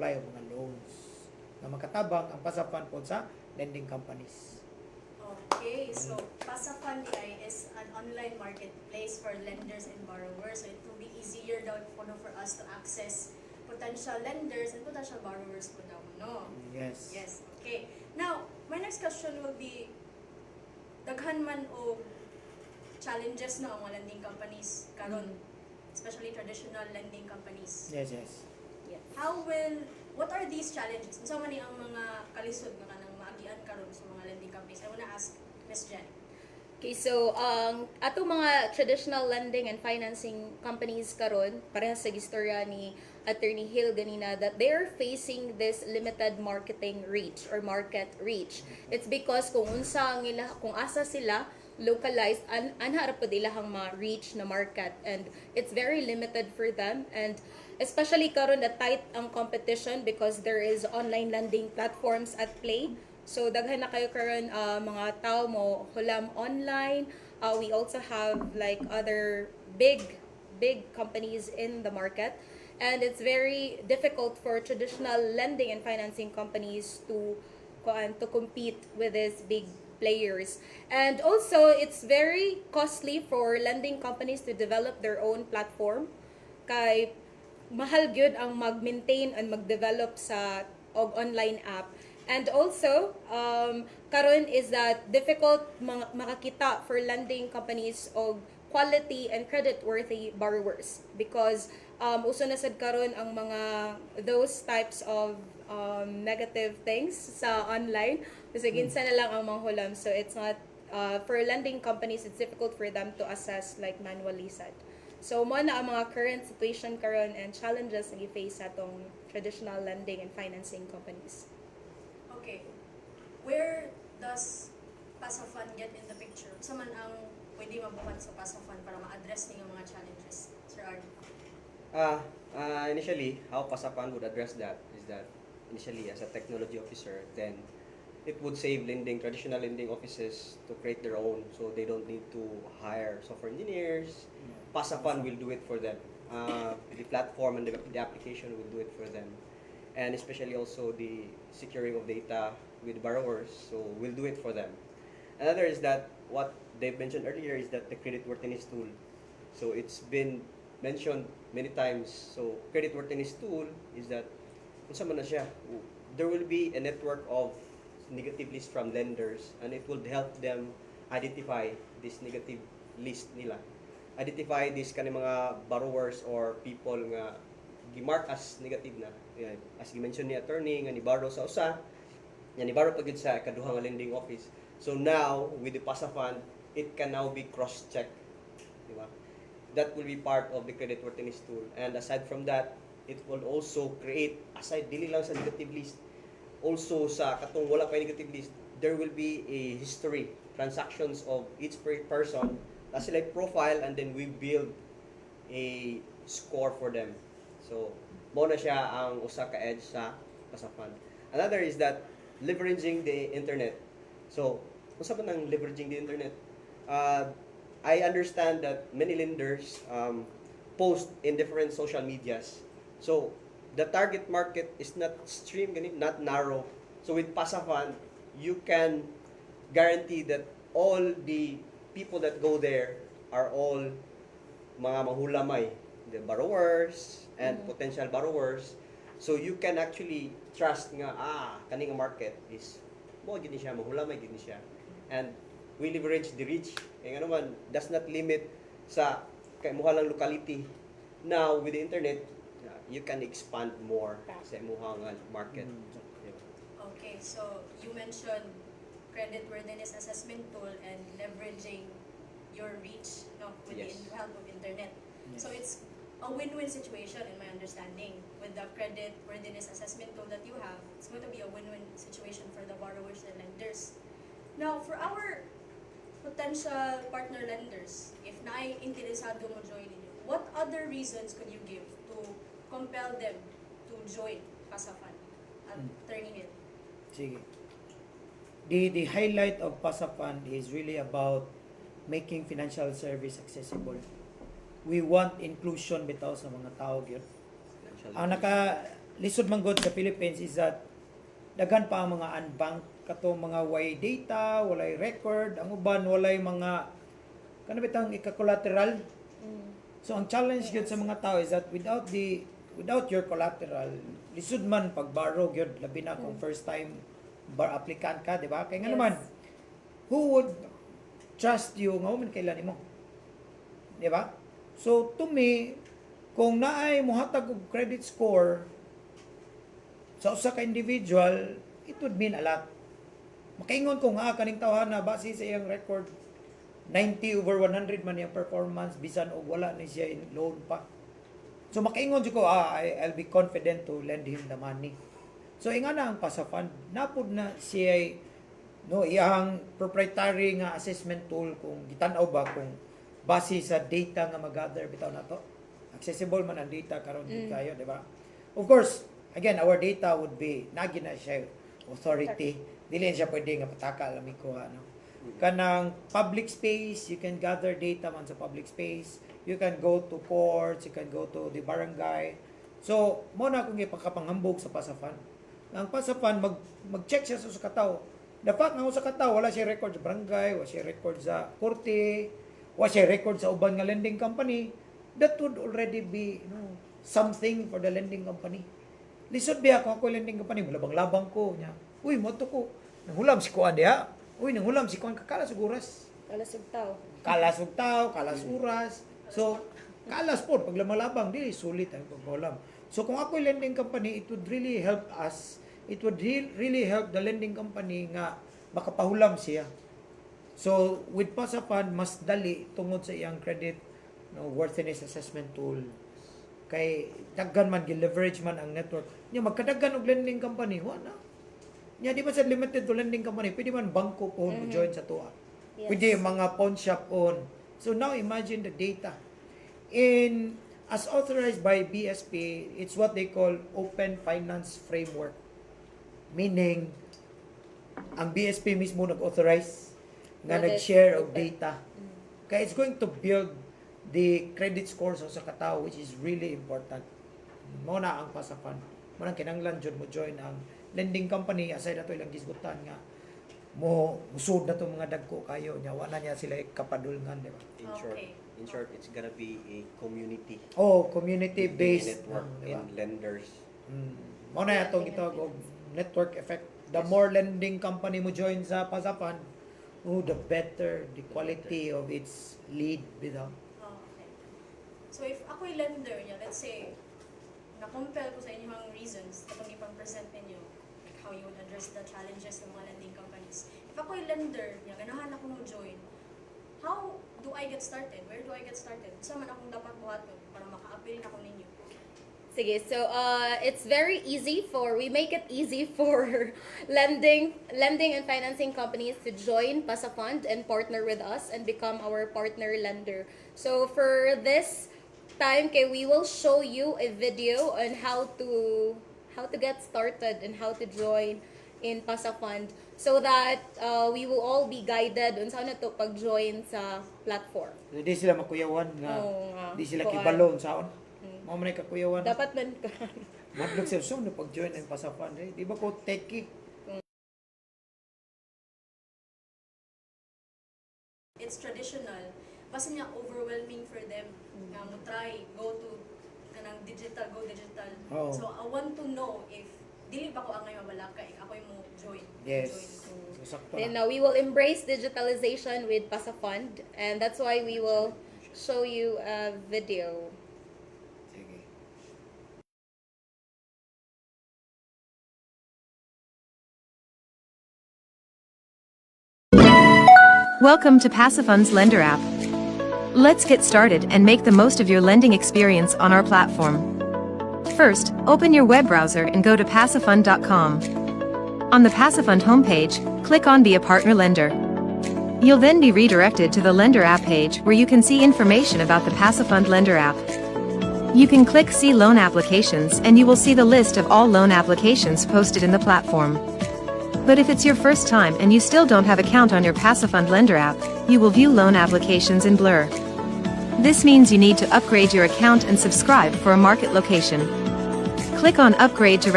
apply og mga loans nga makatabang ang PASA Fund po sa lending companies. Okay, so PASA-Fund is an online marketplace for lenders and borrowers. So it will be easier daw for us to access potential lenders and potential borrowers po daw, no? Yes. Yes, okay. Now, my next question will be, daghan man o challenges na ang mga lending companies karon, especially traditional lending companies. Yes. What are these challenges? Unsa man ni ang mga kalisod nga kanang maagian karon sa mga lending companies? I wanna ask Ms. Jen. Okay, so ato mga traditional lending and financing companies karon, parehas sa gistorya ni Attorney Hill ganina, that they are facing this limited marketing reach or market reach. It's because kung asa sila localized, anharap po ilahang ma-reach na market, and it's very limited for them, and especially karon na tight ang competition because there is online lending platforms at play. So daghan na kayo karon mga tao mo hulam online. We also have like other big companies in the market, and it's very difficult for traditional lending and financing companies to compete with these big players. And also it's very costly for lending companies to develop their own platform, kay mahal gyud ang mag-maintain and mag-develop sa online app. And also, karon is that difficult makakita for lending companies of quality and credit-worthy borrowers because uso na sad karon ang mga those types of negative things sa online. Kasi ginsa na lang ang manghulam. So it's not, for lending companies, it's difficult for them to assess like manually sad. So mo na ang mga current situation karon and challenges na gi-face sa atong traditional lending and financing companies. Okay. Where does PASA-Fund get in the picture? Sa man ang pwede mabuhat sa PASA-Fund para ma-address ninyo mga challenges? Sir Arnie. Initially, how PASA-Fund would address that is that initially as a technology officer, then it would save traditional lending offices to create their own, so they don't need to hire software engineers. PASA-Fund will do it for them. The platform and the application will do it for them. And especially also the securing of data with borrowers, so we'll do it for them. Another is that what they mentioned earlier is that the creditworthiness tool. So it's been mentioned many times. So creditworthiness tool is that unsa man na siya, there will be a network of negative list from lenders, and it will help them identify this negative list nila. Identify this kani mga borrowers or people nga gi-mark as negative na. Yan. As gi-mention ni attorney nga ni borrow sa usa, yan ni borrow pagid sa kaduha nga lending office. So now with the PASA-Fund, it can now be cross-checked. Di ba? That will be part of the creditworthiness tool. And aside from that, it will also create, aside dili lang sa negative list, also sa katong wala pa negative list, there will be a history, transactions of each person, na sila profile, and then we build a score for them. So, mo na siya ang usa ka edge sa PASA-Fund. Another is that leveraging the internet. So, kung saan ba nang leveraging the internet? I understand that many lenders post in different social medias. So, the target market is not not narrow. So, with PASA-Fund, you can guarantee that all the people that go there are all mga mahulamay, the borrowers and potential borrowers. So you can actually trust nga kaning market is mo gid siya, mahulamay gid siya. And we leverage the reach. Kaya nga naman does not limit sa kay muha lang locality. Now with the internet, you can expand more sa muha nga market. Okay, so you mentioned creditworthiness assessment tool and leveraging your reach, with Yes. the help of internet. Yes. So it's a win-win situation in my understanding. With the creditworthiness assessment tool that you have, it's going to be a win-win situation for the borrowers and lenders. Now, for our potential partner lenders, if naay interesado mo join ninyo, what other reasons could you give to compel them to join PASA-Fund? Attorney Hill. Sige. The highlight of PASA-Fund is really about making financial service accessible. We want inclusion bitaw sa mga tao gyud. Ang lisod man gud sa Philippines is that daghan pa ang mga unbanked kato mga way data, walay record, ang uban walay mga kanang bitang ika-collateral. So ang challenge gyud sa mga tao is that without your collateral, lisod man pag-borrow gyud labi na kung first time bar applicant ka, di ba? Kaya nga Yes. naman, who would trust you nga man kailan nimo? Di ba? So to me, kung naay mohatag og credit score sa usa ka individual, it would mean a lot. Makaingon ko nga kaning tawhana base sa iyang record 90/100 man yung performance bisan og wala ni siya in loan pa. So makaingon jud ko I'll be confident to lend him the money. So ingana ang PASA Fund napud na siya no iyang proprietary nga assessment tool kung gitan-aw ba kung base sa data nga mag-gather bitaw nato. Accessible man ang data karon kayo, di ba? Of course, again, our data would be nagi na siya authority. Dili siya pwede nga pataka lami ko ano. Kanang public space, you can gather data man sa public space. You can go to courts, you can go to the barangay. So, mo na akong ipakapanghambog sa PASA Fund. Ang PASA Fund, mag-check siya sa kataw. The fact nga sa kataw, wala siya record sa barangay, wala siya record sa korte, wala siya record sa uban nga lending company, that would already be something for the lending company. Lisod biya kung ako lending company, malabang-labang ko niya. Uy, moto ko. Nanghulam si Kuan diha. Uy, nanghulam si Kuan kakala sa guras. Kalasog tao. Kalas ug tao, kalas uras. So, kalas po pag lamalabang dili sulit ang paghulam. So kung ako lending company, it would really help us. It would really help the lending company nga makapahulam siya. So with PASA Fund mas dali tungod sa iyang credit worthiness assessment tool. Kay daghan man gi-leverage man ang network. Nya magkadaghan og lending company, wa na. Nya di ba sa limited to lending company, pwede man bangko po join sa tuwa. Yes. Pwede mga pawn shop on. So now imagine the data. As authorized by BSP, it's what they call Open Finance Framework. Meaning, ang BSP mismo nag-authorize nga That is nag-share of open. data. Kaya it's going to build the credit scores sa katao, which is really important. Muna ang PASA Fund. Muna kinanglan jud mo join ang lending company aside ato ilang gisgutan nga mo musud na to mga dagko kayo nya wala niya sila kapadulngan, di ba? Okay. In short, it's gonna be a community Community based network di ba? in lenders. Mao na atong gitawag og network effect. The more lending company mo join sa PASA Fund, the better the quality of its lead bitaw. Okay. So if ako'y lender niya, let's say, na-compel ko sa inyong reasons na itong ipang-present ninyo, like how you would address the challenges ng mga lending companies. If ako'y lender niya, ganahan ako mo join, how do I get started? Where do I get started? Saan man akong dapat buhaton para maka-appeal ako ninyo? Sige, so it's very easy we make it easy for lending and financing companies to join PASA Fund and partner with us and become our partner lender. So for this time, we will show you a video on how to get started and how to join in PASA Fund so that we will all be guided on saan na to pag-join sa platform. Hindi sila makuyawan nga. Oo nga. Di sila Kuan. kibalon saon. Mao man kakuyawan. Dapat man ka. Madlog sa so pag-join ang PASA Fund, di ba ko techie? It's traditional. Basta niya overwhelming for them na mo try, go digital. Oo. So I want to know if dili ba ko angay mabalakay, ako yung mo join. Yes. Join. So, sakto Then na. we will embrace digitalization with PASA Fund, and that's why we will show you a video. Sige. Welcome to PASAFund's Lender app. Let's get started and make the most of your lending experience on our platform. First, open your web browser and go to pasafund.com. On the PASAFund homepage, click on Be a Partner Lender. You'll then be redirected to the Lender app page where you can see information about the PASAFund Lender app. You can click See Loan Applications and you will see the list of all loan applications posted in the platform. But if it's your first time and you still don't have account on your PASAFund Lender app, you will view loan applications in blur. This means you need to upgrade your account and subscribe for a market location. Click on Upgrade to